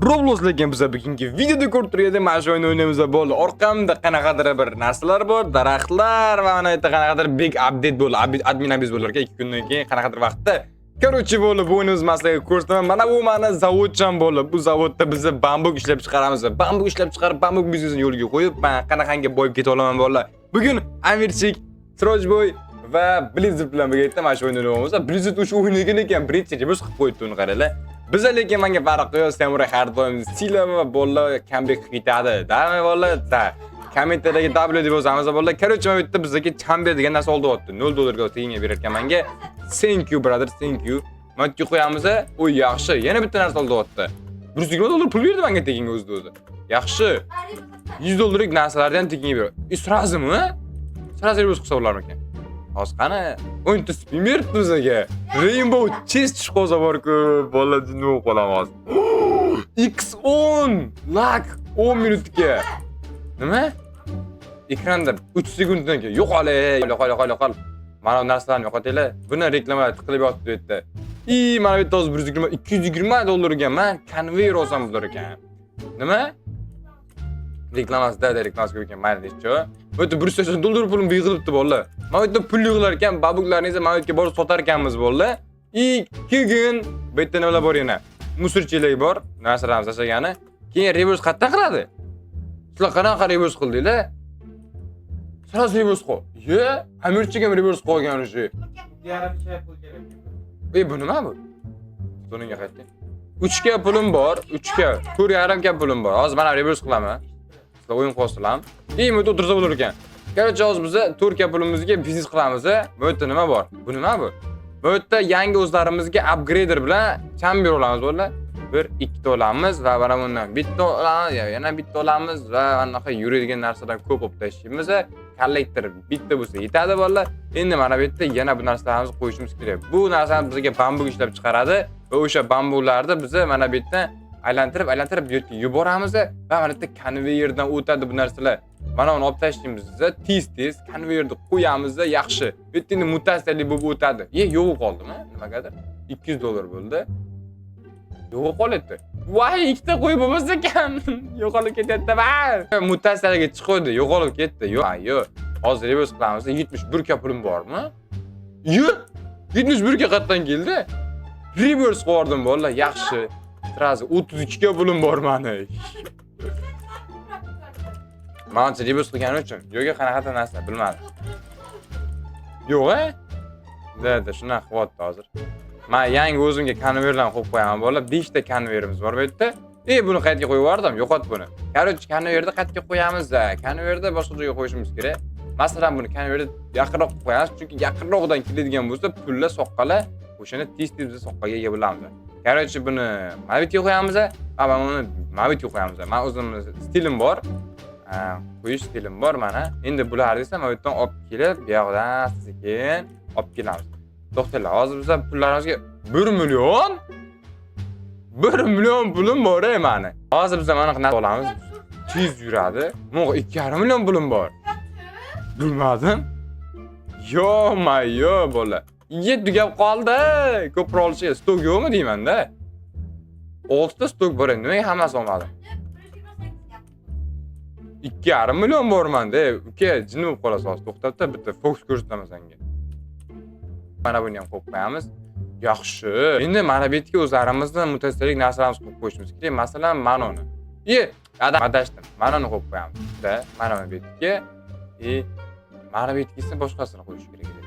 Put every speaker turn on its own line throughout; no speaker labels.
Roblox lekin biza bugungi videoda ko'rib turganda mana shu o'yin o'ynaymiz bo'ldi. Orqamda qanaqadir bir narsalar bor, daraxtlar va mana yerda qanaqadir big update bo'ldi. Admin abiz bo'lar ekan 2 kundan keyin qanaqadir vaqtda. Короче bo'ldi, bu o'yinimiz maslaga ko'rsataman. Mana bu meni zavodchan bo'ldi. Bu zavodda biz bambuk ishlab chiqaramiz. Bambuk ishlab chiqarib, bambuk biznesini yo'lga qo'yib, men qanaqangi boyib keta olaman bolalar. Bugun Amirchik, Srojboy va Blizzard bilan birga mana shu o'yinni o'ynaymiz. Blizzard o'sha o'ynagan ekan, birinchi biz qilib qo'ydi uni qaranglar. Biz lekin menga farq yo'q, Samurai har doim Sila va bolalar comeback qiladi. Dami bolalar, kommentardagi W deb yozamiz bolalar. Короче, men bitta bizga chamber degan narsa oldi o'tdi. $0 tiyinga berar ekan menga. Thank you brother, thank you. Matga qo'yamiz, u yaxshi. Yana bitta narsa oldi o'tdi. $120 pul berdi menga tekinga o'zi. Yaxshi. $100 narsalardan tekinga beradi. Сразу-mi? Сразу o'z hisoblarmikan. Hozir qani? O'yinda spin beribdi bizga. Rainbow chest chiqoza bor-ku, bolalar nima qolamiz. X10 lag 10 minutga. Nima? Ekranda 3 sekunddan keyin yo'qol. Mana bu narsalarni yo'qotaylar. Buni reklamalar tiqilib yotibdi bu yerda. Mana bu yerda hozir $220 men konveyer olsam bo'lar ekan. Nima? Reklamasida reklamasi ko'p ekan, mayli deychi. Bu yerda $180 pulim yig'ilibdi bolalar. Mana bu yerda pul yig'ilar ekan, babuklarningizni mana bu yerga borib sotar ekanmiz bolalar. 2 kun bu yerda nimalar bor yana? Musurchilik bor, narsalarimiz tashagani. Keyin reverse qayerdan qiladi? Sizlar qanaqa reverse qildinglar? Sразу reverse qo'y. Ye, Amirchik ham reverse qo'ygan o'sha.
Yarim shay pul kerak.
Bu nima bu? Buningga qaytdi. 3 ga pulim bor, 3 ga, 4,5 ga pulim bor. Hozir mana reverse qilaman. Sizlar o'yin qo'ysalam. Mut o'tirsa bo'lar ekan. Короче, hozir biz 4 ga pulimizga biznes qilamiz. Bu yerda nima bor? Bu nima bu? Bu yerda yangi o'zlarimizga upgrader bilan chamber olamiz bolalar. 1-2 olamiz va mana bundan bitta olamiz, yana bitta olamiz va anaqa yuradigan narsadan ko'p olib tashlaymiz. Kollektor bitta bo'lsa yetadi bolalar. Endi mana bu yerda yana bu narsalarimizni qo'yishimiz kerak. Bu narsani bizga bambuk ishlab chiqaradi va o'sha bambuklarni biz mana bu yerdan aylantirib bu yerga yuboramiz va mana bu yerda konveyerdan o'tadi bu narsalar. Mana uni olib tashlaymiz. Tez konveyerda qo'yamiz, yaxshi. Bu yerda endi mutatsiyali bo'lib o'tadi. Yo'q qoldimi? Nimagadir? $200 bo'ldi. Yo'q qoldi. Voy, ikkita qo'yib bo'lmasa ekan. Yo'qolib ketyapti va mutatsiyaga chiqdi, yo'qolib ketdi. Yo'q. Hozir reverse qilamiz. 71 ga pulim bormi? Yo'q. 71 ga qayerdan keldi? Reverse qildim bolalar, yaxshi. Sразу 32 ga pulim bor meni. Mana reverse qilgani uchun yo'qga qanaqa narsa bilmadim. Yo'q-a? Da, shunaqa qilyapti hozir. Men yangi o'zimga konveyerlarni qo'yib qo'yaman bolalar. 5 ta konveyerimiz bor bu yerda. Buni qayerga qo'yib yubordim? Yo'qot buni. Короче, konveyerda qayerga qo'yamiz? Konveyerda boshqa joyga qo'yishimiz kerak. Masalan, buni konveyerda yaqinroq qo'yamiz, chunki yaqinroqdan keladigan bo'lsa, pullar soqqalar, o'shani tez biz soqqaga ega bo'lamiz. Короче, buni mana bu yerga qo'yamiz, va mana uni mana bu yerga qo'yamiz. Men o'zimning stilim bor. Qo'yish stilim bor mana. Endi bularni esa mana bu yerdan olib kelib, bu yoqdan sekin olib kelamiz. To'xtanglar, hozir biz pullarimizga 1 million 1 million pulim bor meni. Hozir biz mana qanday olamiz? Tez yuradi. Menga 2,5 million pulim bor. Bilmadim. Yo bola. Tugab qoldi. Ko'proq olishga stok yo'qmi deyman-da. 6 ta stok bor endi. Nimaga hammasi olmadim? 2,5 million bor menda. Uka, jin bo'lib qolasiz hozir. To'xtatda bitta fokus ko'rsataman senga. Mana buni ham qo'yib qo'yamiz. Yaxshi. Endi mana bu yerga o'zlarimizning mutatsiyalik narsalarimizni qo'yib qo'yishimiz kerak. Masalan, mana uni. Adashdim. Mana uni qo'yib qo'yamiz. Mana bu yerga mana bu yerga esa boshqasini qo'yish kerak edi.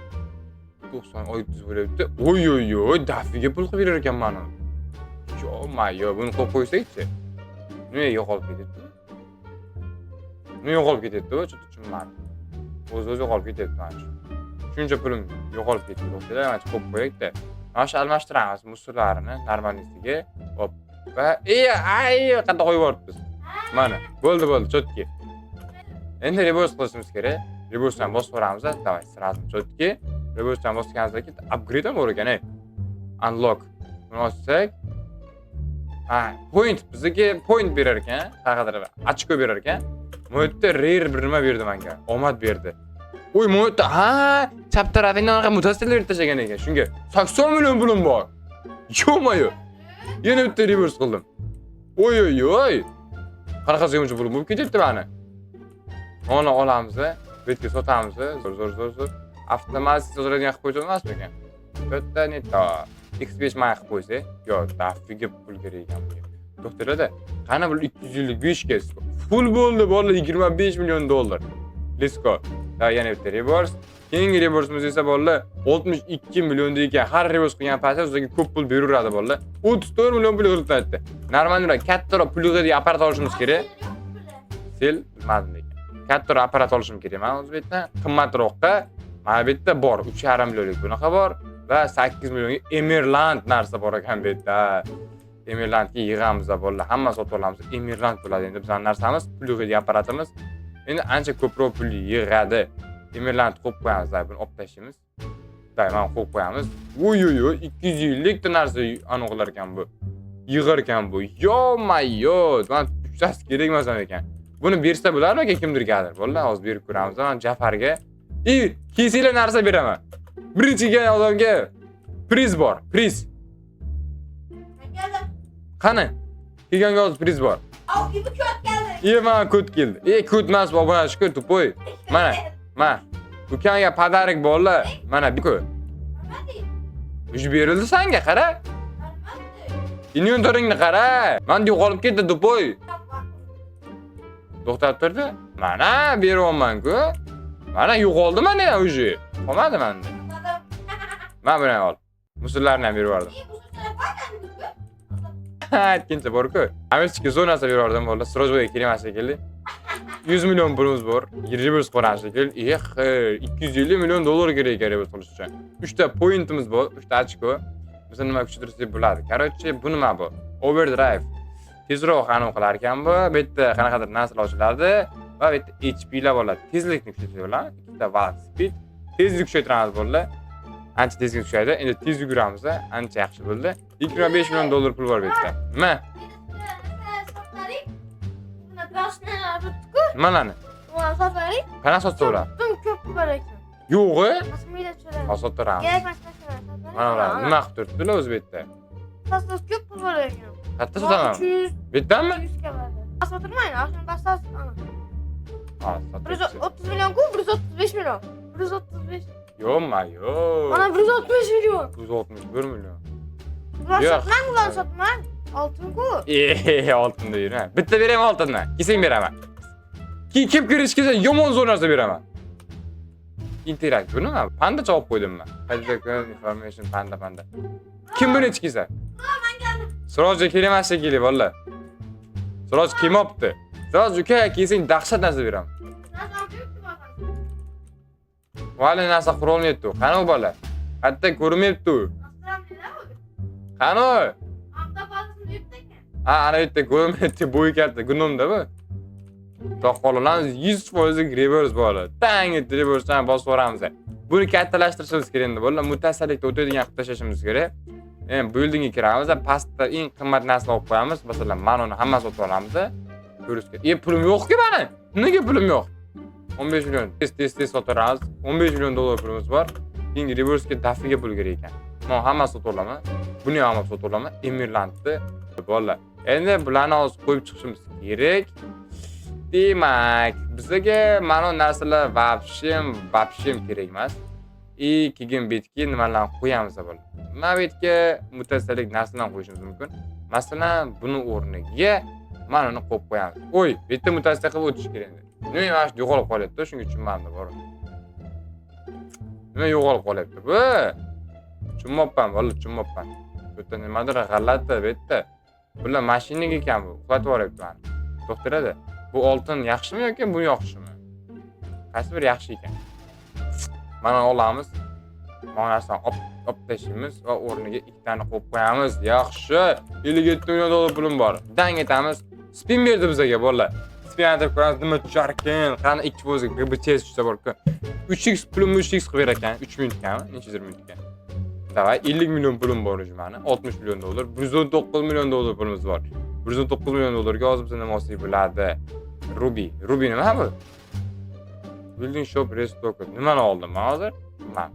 90 oyibsiz bo'lyapti. Oy, dafiga pul qilib berar ekan mana. Yo, buni qo'yib qo'ysak-chi. Nega yo'qolib ketyapti? Nima yo'qolib ketyapti? Tushunmadim. O'zi yo'qolib ketyapti mana shu. Shuncha pulim yo'qolib ketdi. To'xtanglar, mana qo'yib qo'yaylik-da. Mana shu almashtiramiz musullarni normalnisiga. Hop. Va qanday qo'yib yuboribmiz. Mana, bo'ldi, chotki. Endi reverse qilishimiz kerak. Reverse'dan bosib ko'ramiz. Davay, sразу chotki. Reverse'dan bosganimizdan keyin upgrade ham bor ekan, Unlock. Buni ochsak, point bizga point berar ekan, qanaqadir ochko berar ekan. Bu yerda rare bir nima berdi menga. Omad berdi. Oy, bu yerda chap tarafingdan mutatsiyalar tashlagan ekan. Shunga 80 million pulim bor. Yo'q-mayo. Yana bitta reverse qildim. Oy oy oy. Qanaqa suyunchi pul bo'lib ketyapti mana. Ona olamiz, bu yerga sotamiz. Zo'r. Avtomatik sotadigan qilib qo'ysa emasmi ekan? Bitta netto X5 may qilib qo'ysa, yo, dafiga pul kerak ekan bunga. Doktorada, qana bu 200 yillik 5 ga full bo'ldi, bolalar 25 million dollar. Let's go. Da yana bitta reverse. Keyingi reversimiz esa bolalar 62 million ekan. Har reverse qilgan paytda o'ziga ko'p pul beraveradi bolalar. 34 million pul yig'ildi. Normalroq kattaroq pul yig'adigan apparat olishimiz kerak. Sel bilmadim lekin. Kattaroq apparat olishim kerak. Men o'zbekdan qimmatroqqa mana bu yerda bor 3,5 millionlik bunaqa bor va 8 millionga Emerald narsa bor ekan bu yerda. Emeraldga yig'amiz bolalar. Hamma sotib olamiz. Emerald bo'ladi endi bizning narsamiz, pul yig'adigan apparatimiz. Endi ancha ko'proq pul yig'adi. Emerald qo'yib qo'yamiz, buni olib tashlaymiz. Mana qo'yib qo'yamiz. Oy 200 yillik narsa aniqlar ekan bu. Yig'ar ekan bu. Yo, men uchasi kerak emas ekan. Buni bersa bo'larmi kimdirgadir? Bolalar hozir berib ko'ramiz. Men Jafarga kesinglar narsa beraman. Birinchi kelgan odamga priz bor, priz. Qani? Kelganga hozir priz bor.
Bu kod geldi.
Mana kod keldi. Kod emas, obunachka tupoy. Mana. Ukamga padarik bolalar. Mana bu. Uj berildi senga, qara. Inventoringni qara. Men yo'qolib ketdi tupoy. To'xtab turdi. Mana beryapman-ku. Mana yo'qoldi mana uji. Qolmadi menda. Mana buni ol. Musullarni ham berib yubordim. Aytgancha bor-ku. Amerikaga zo'r narsa berib yubordim bolalar. Srojboyga kerak shekilli. 100 million pulimiz bor. Reverse qo'rash shekilli. 250 million dollar kerak ekan reverse qilish uchun. 3 ta pointimiz bor, 3 ta ochko. Biz nima kuchtirsak bo'ladi. Короче, bu nima bu? Overdrive. Tezroq aniq qilar ekan bu. Bu yerda qanaqadir narsalar ochiladi va bu yerda HP lar bo'ladi. Tezlikni kuchaytiradi. Ikkita valve speed. Tezlik kuchaytiramiz bolalar. Ancha tezlik tushadi. Endi tez yuguramiz, ancha yaxshi bo'ldi. 25 million dollar pul bor bu yerda. Nima? Nimalarni?
Sotlaring.
Qanaqa sotsa bo'ladi?
Ko'p bor ekan.
Yo'q-ku.
Rasmiyda tushiradi.
Sottiramiz.
Kerakmas.
Mana ular nima qilib turibdilar o'z betda?
Pasos ko'p pul bor ekan.
Qayerda sotaman?
300,
Betdanmi?
100 ga boradi. Sotirmaydi, ashuni bastas.
Ha, sotaman.
130 million-ku, 135 million. 135.
Yo'qma, yo'q.
Mana 160 million.
161 million.
Yo'q. Bularni sotmang. Oltin-ku.
Oltinda yur, ha. Bitta beraman oltinni. Kesing beraman. Kim kirish kelsa yomon zo'r narsa beraman. Interaktiv bu nima? Panda javob qo'ydim men. Information panda. Kim buni ichki kelsa?
Men keldim.
Sirojga kelmas shekilli bolalar. Siroj kelmabdi. Siroj uka kelsang dahshat narsa beraman. Vali narsa qura olmayapti. Qani u bola? Qayerda ko'rmayapti u. Qani u? Ana yerda ko'rmayapti, bo'yi katta, gunomda bu. To'qolamiz 100% reverse bo'ladi. Tang etdi reverse'dan bosib yuboramiz. Buni kattalashtirishimiz kerak endi bolalar. Mutasaddilikda o'tadigan qilib tashlashimiz kerak. Endi buildingga kiramiz, pastda eng qimmat narsa olib qo'yamiz. Masalan, mana uni hammasi sotib olamiz. Ko'rish kerak. Pulim yo'q-ku meni. Nega pulim yo'q? 15 million tez sotaramiz. 15 million dollar pulimiz bor. Keyin reverse'ga dafiga pul kerak ekan. Men hammasi sotib olaman. Buni ham sotib olaman. Emeraldni bolalar. Endi bularni hozir qo'yib chiqishimiz kerak. Demak, bizga mana narsalar vobshem kerak emas. Keyin betga nimalarni qo'yamiz bolalar. Mana betga mutasaddilik narsalarni qo'yishimiz mumkin. Masalan, buni o'rniga mana uni qo'yib qo'yamiz. Oy, betda mutasaddilik qilib o'tish kerak endi. Nima mana shu yo'qolib qolyapti, shunga tushunmadim bor. Nima yo'qolib qolyapti bu? Tushunmayapman, bolalar, tushunmayapman. Bu yerda nimadir g'alati bu yerda. Bular mashinaga ekan bu, uxlatib yuboryapti meni. Doktorada, bu oltin yaxshimi yoki bu yaxshimi? Qaysi bir yaxshi ekan? Mana olamiz. Mana narsani olib tashlaymiz va o'rniga ikkitani qo'yib qo'yamiz. Yaxshi. 57 million dollar pulim bor. Dang etamiz. Spin berdi bizga bolalar. Spin atib ko'ramiz, nima tushar ekan? Qani ikki bo'zga GBTS tushsa bor-ku. 3x pulimni 3x qilib berar ekan, 3 minutga, necha minutga. Davay 50 million pulim bor o'jmani, 60 million dollar, 119 million dollar pulimiz bor. 119 million dollarga hozir bizga nima olsak bo'ladi? Ruby nima bu? Building shop restock. Nimani oldim men hozir? Mana.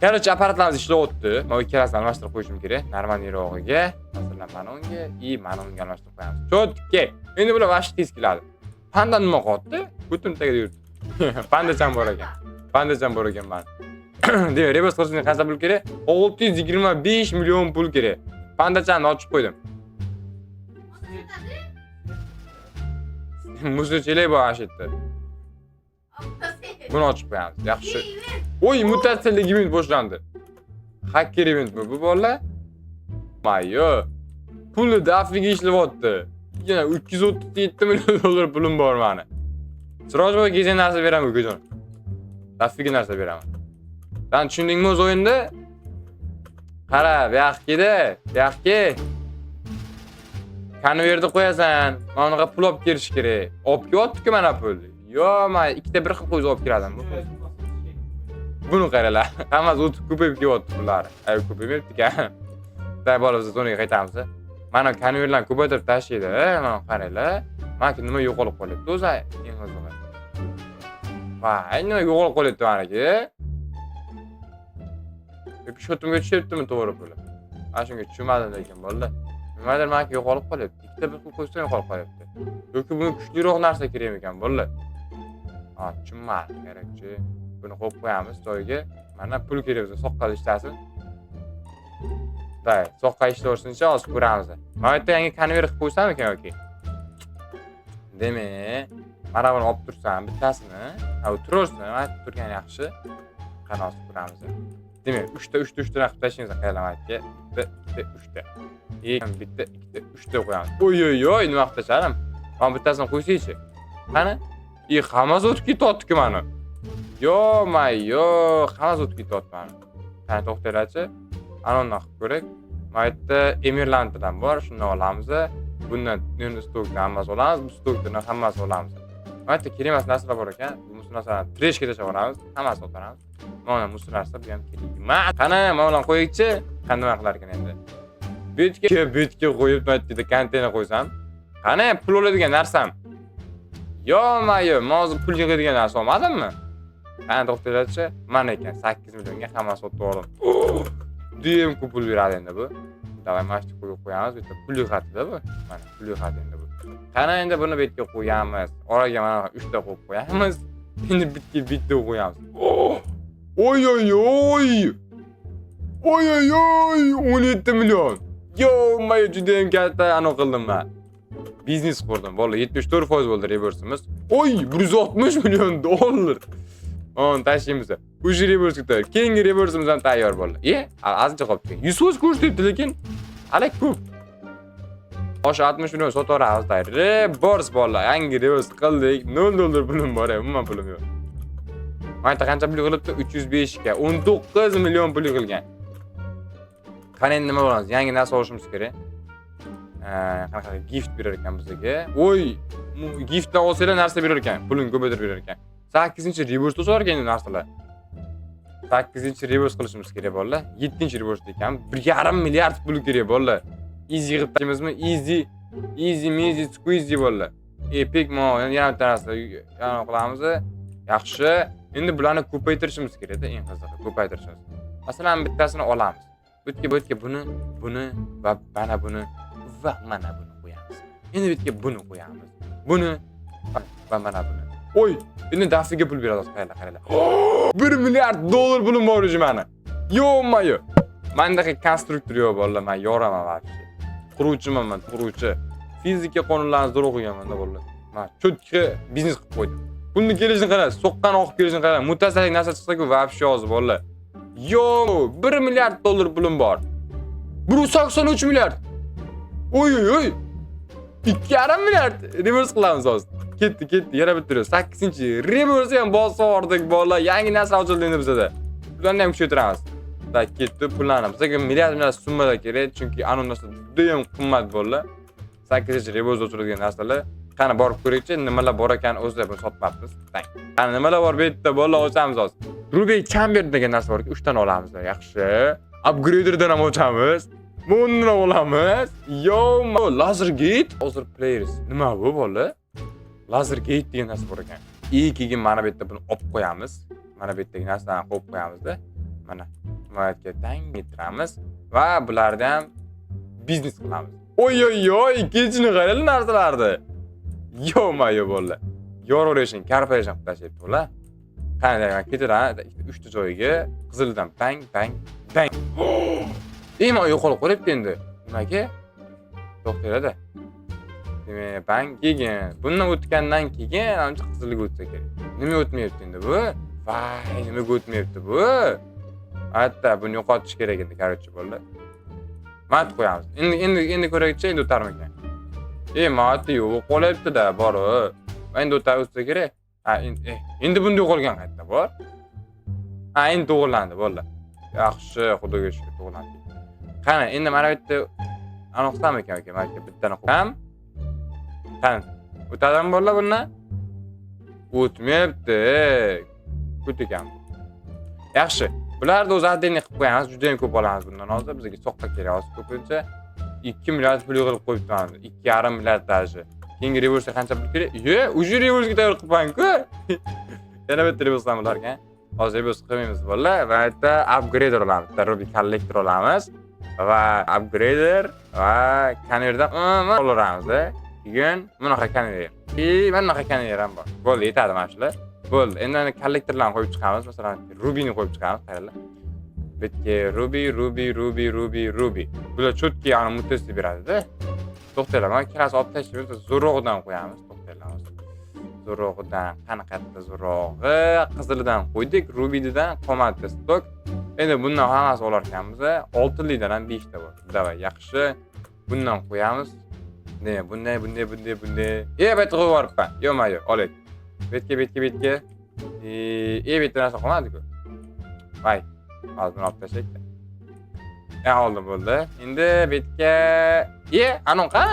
Короче, apparatlarimiz ishlayapti. Men ikkalasini almashtirib qo'yishim kerak. Normalnirog'iga, masalan, mana unga, mana unga almashtirib qo'yamiz. Chotki. Endi bular vash tez keladi. Panda nima qotdi? Butun tagida yurdi. Pandacham bor ekan. Pandacham bor ekan mana. Demak, reverse qilishga qancha pul kerak? 625 million pul kerak. Pandachamni ochib qo'ydim. Muzluchelay bor ashitdi. Buni ochib qo'yamiz. Yaxshi. Oy, mutatsiyalik event boshlandi. Hacker event bu bolalar. Mayo. Puli dafiga ishlayapti. Yana 337 million dollar pulim bor meni. Sirojboy kecha narsa beraman ukajon. Dafiga narsa beraman. Sen tushundingmi o'z o'yinda? Qara, bu yoqda, konvertni qo'yasan, manaqa pul olib kelish kerak. Olib kelyapti-ku mana pul. Yo, men ikkita bir xil qo'yib olib keladim. Buni qaralar. Hammasi o'tib ko'payib kelyapti pullari. Ay, ko'paymayapti-ku. Xudo bolasi zonaga qaytamiz. Mana konvertlarni ko'paytirib tashlaydi. Mana qaranglar. Meniki nima yo'qolib qolyapti o'zi? Eng qizig'i. Voy, nima yo'qolib qolyapti meniki? Shotimga tushyaptimi to'g'ri puli? Mana shunga tushmadim lekin bolalar. Nimadir meniki yo'qolib qolyapti. Ikkita bir pul qo'ysam yo'qolib qolyapti. Yoki bunga kuchliroq narsa kerak ekan bolalar. Ha, tushunmadim kerakchi. Buni qo'yib qo'yamiz joyiga. Mana pul kerak bo'lsa soqqal ishlasin. Day, soqqal ishlayversincha hozir ko'ramiz. Mana yerda yangi konvert qilib qo'ysam ekan yoki. Demak, mana buni olib tursam bittasini. Ha, o'tirsin, mana turgan yaxshi. Qani hozir ko'ramiz. Demak, 3ta qilib tashlaymiz qaylamakka. 2 3ta. Bitta, 2ta, 3ta qo'yamiz. Oy, nima qilib tashladim? Mana bittasini qo'ysaychi. Qani? Hammasi o'tib ketyapti-ku mana. Yo, hammasi o'tib ketyapti mana. Qani to'xtaylarchi. Ana undan qilib ko'rak. Mana yerda Emerlanddan bor, shuni olamiz. Bundan endi stokdan hammasi olamiz, bu stokdan hammasi olamiz. Mana yerda kerak emas narsalar bor ekan. Bu narsalarni treshga tashlab olamiz, hammasini o'taramiz. Mana bu narsa bu ham kerak. Qani, mana bilan qo'yikchi, qanday qilar ekan endi. Betga qo'yib, maytda konteyner qo'ysam. Qani, pul oladigan narsam. Yo, hozir pul yig'adigan narsa olmadimmi? Qani to'xtaylarchi, mana ekan 8 millionga hammasi sotib oldim. Deyim ko'p pul beradi endi bu. Davay mashti qo'yib qo'yamiz, bitta pul yig'adi-da bu. Mana pul yig'adi endi bu. Qani endi buni betga qo'yamiz. Oraga mana 3 ta qo'yib qo'yamiz. Endi bitta qo'yamiz. Oy, 17 million. Yo, men juda ham katta aniq qildim men. Biznes qurdim. Vallahi 74% bo'ldi reversimiz. Oy, 160 million dollar. On tashlaymiz. Uji reverse ketadi. Keyingi reversimiz ham tayyor bo'ldi. Azizcha qolibdi. 100% ko'rsatdi lekin hali ko'p. O'sha 60 million sotaveramiz. Reverse bolalar, yangi reverse qildik. $0 pulim bor, umuman pulim yo'q. Mana qancha pul qilibdi? 305 ga 19 million pul qilgan. Qani endi nima bo'ladi? Yangi narsa olishimiz kerak. Qanaqa gift berar ekan bizga. Oy, giftdan olsanglar narsa berar ekan, pulini ko'paytirib berar ekan. 8-reverse to'sar ekan narsalar. 8-reverse qilishimiz kerak bolalar. 7-reverse ekan. 1,5 milliard pul kerak bolalar. Easy qilib tashimizmi? Easy, squeezy bolalar. Epic mo, yana bitta narsa yana qilamiz. Yaxshi. Endi bularni ko'paytirishimiz kerak-da, eng qizig'i, ko'paytirishimiz. Masalan, bittasini olamiz. Bitga buni va mana buni va mana buni qo'yamiz. Endi bitga buni qo'yamiz. Buni va mana buni. Oy, endi dafiga pul beradi, qaranglar. 1 milliard dollar pulim bor o'zi meni. Yo-mayo. Mendagi konstruktor yo'q bolalar, men yoraman vaqti. Quruvchiman men, quruvchi. Fizika qonunlarini zo'r o'qiganman-da bolalar. Men cho'tki biznes qilib qo'ydim. Pulni kelishini qara, so'qqan oqib kelishini qara. Mutasaddilik narsa chiqsa-ku, vobshe hozir bolalar. Yo, 1 milliard dollar pulim bor. 183 milliard. Oy. 2,5 milliard reverse qilamiz hozir. Ketdi, yana bitiramiz. 8-reverse ham bosordik bolalar. Yangi narsa ochildi endi bizda. Ularni ham kuchaytiramiz. Da ketdi pullarni. Bizga milliard summada kerak, chunki ana narsa juda ham qimmat bolalar. 8-reverse ochiladigan narsalar. Qani borib ko'raychi, nimalar bor ekan o'zida buni sotmayapmiz. Qani nimalar bor bu yerda bolalar ochamiz hozir. Rubey chamber degan narsa bor-ku, 3 tani olamiz. Yaxshi. Upgraderdan ham ochamiz. Bundan olamiz. Yo, Lasergate, Other Players. Nima bu bolalar? Lasergate degan narsa bor ekan. Keyin mana bu yerda buni olib qo'yamiz. Mana bu yerdagi narsani qo'yib qo'yamiz-da. Mana himoyatga tang yetiramiz va bularni ham biznes qilamiz. Oy, ikkinchini qarang narsalarni. Yo-mayo bo'ldi. Yororishing, karpayishing qilib tashlayapti ular. Qanday men ketaman, 3 ta joyiga qizildan bang. Ema yo'qolib qo'yibdi endi. Nimaga? To'xtaydi. Demak, bang keyin. Bundan o'tgandan keyin ancha qizilga o'tsa kerak. Nima o'tmayapti endi bu? Vay, nimaga o'tmayapti bu? Hatta buni yo'qotish kerak endi, короче, bo'ldi. Mat qo'yamiz. Endi ko'rakchi, endi o'tarmikan. Mati yo'q qolyapti-da, borib. Endi o'tsa kerak. Endi bunda yo'qolgan qayerda bor? Endi to'g'rilandi, bo'ldi. Yaxshi, xudoga shukr to'g'rilandi. Qani, endi mana bu yerda aniqsam ekan, aka, bittani qo'yam. Qani, o'tadimi bo'ldi bundan? O'tmayapti. Kut ekan. Yaxshi. Bularni o'z addenni qilib qo'yamiz, juda ham ko'p olamiz bundan hozir. Bizga soqqa kerak, hozir ko'pincha 2 milliard pul yig'ib qo'yibman. 2,5 milliard даже. Keyingi reversiya qancha pul kerak? Уже reversiya tayyor qilibman-ku. Yana bitta reversiya ham bo'lar ekan. Hozir reversiya qilmaymiz bo'llar. Va bitta upgrader olamiz. Bitta Ruby collector olamiz. Va upgrader va konverdan olamiz. Keyin bunaqa konver. Mana bunaqa konver ham bor. Bo'ldi, yetadi mana shular. Bo'ldi. Endi kollektorlarni qo'yib chiqamiz. Masalan, Rubyni qo'yib chiqamiz. Qaranglar. Bitga Ruby. Bular chotki ani mutasi beradi-da. To'xtaylar, mana ikkilasi olib tashlaymiz, zo'rog'idan qo'yamiz. To'xtaylar. Zo'rog'idan, qanaqadir zo'rog'i, qizilidan qo'ydik, Rubydan qolmadi stok. Endi bundan hammasi olar ekanmiz. 6 likdan ham 5 ta bor. Davay, yaxshi. Bundan qo'yamiz. Ne, bunday. Bet qo'yib yuboribman. Yo-mayo, olaylik. Betga. Betdan narsa qolmadi-ku. Vay. Hozir buni olib tashlaylik. Oldim bo'ldi. Endi betga anaqa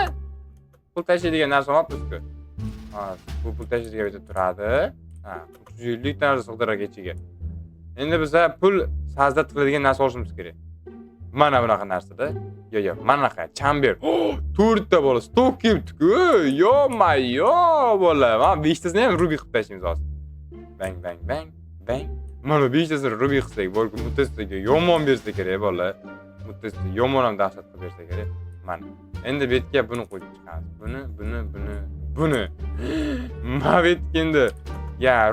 pul tashlaydigan narsa olibmiz-ku. Bu pul tashlaydigan bitta turadi. 350 ta narsa sig'diradi ichiga. Endi biza pul sajdat qiladigan narsa olishimiz kerak. Mana bunaqa narsa-da. Yo'q, mana bunaqa chamber. 4 ta bola stok kelibdi-ku. Yo-mayo bola. Mana 5 tasini ham Ruby qilib tashlaymiz hozir. Bang. Mana 5 tasini Ruby qilsak, borku mutasiga yomon bersa kerak bola. Mutasi yomon ham dahshat qilib bersa kerak. Mana. Endi betga buni qo'yib chiqamiz. Buni. Mana betga endi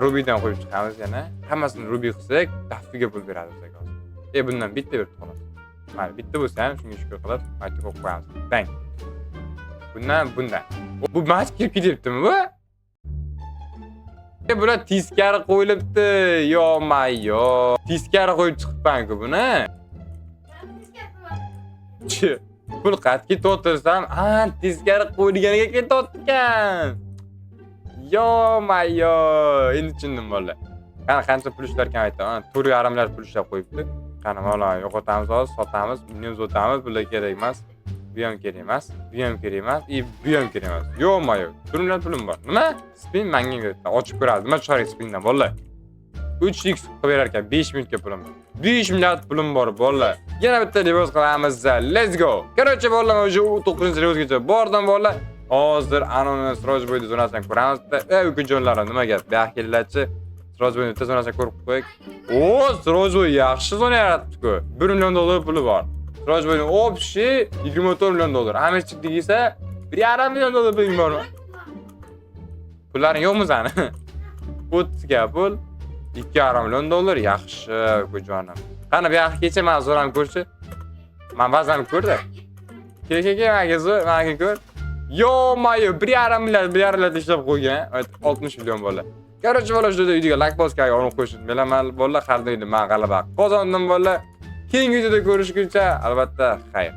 Rubydan qo'yib chiqamiz yana. Hammasini Ruby qilsak, dafiga pul beradi bizga hozir. Bundan bitta berib qo'yamiz. Mana bitta bo'lsa ham shunga shukur qilib, aytib qo'yamiz. Bang. Bundan. Bu mas kirib ketyaptimi bu? Bular teskari qo'yilibdi. Yo-mayo. Teskari qo'yib chiqibman-ku buni. Pul qatga to'tirsam, teskari qo'yilganiga ketayotgan. Yo-mayo. Endi tushundim bo'ldi. Qancha pul ishlar ekan aytaman. 4,5 milliard pul ishlab qo'yibdi. Qani mana yo'qotamiz hozir, sotamiz, buni o'tamiz, bular kerak emas. Bu ham kerak emas. Bu ham kerak emas. Yo-mayo. 4 milliard pulim bor. Nima? Spin menga berdi. Ochib ko'radi. Nima chiqaring spindan, bo'ldi. 3x qilib berar ekan 5 minutga pulim. 5 milliard pulim bor, bo'ldi. Yana bitta reverse qilamiz. Let's go. Короче, bo'ldi, men уже 9-reversegacha bordim, bo'ldi. Hozir anonim siroj bo'yida zonasidan ko'ramiz. Ukajonlar, nima gap? Bu yoqqa kelinglarchi. Siroj bo'yida bitta zonasidan ko'rib qo'ydik. Siroj bo'yi yaxshi zona yaratdi-ku. $1 million puli bor. Siroj bo'yida общий 24 million dollar. Amirchilik esa $1,5 million puling bormi? Pullaring yo'qmi sani? 30 ga pul. $2,5 million yaxshi ukajonim. Qani bu yoqqa kecha men zo'ram ko'rchi. Men ba'zan ko'rdi. Kel, menga ko'r. Yo-mayo, $1,5 milliard ishlab qo'ygan. 60 million bo'ldi. Короче, bola shu videoga like bosgan, uni qo'shib, melamal bola, har doim men g'alaba qozondim bola. Keyingi videoda ko'rishguncha, albatta, xayr.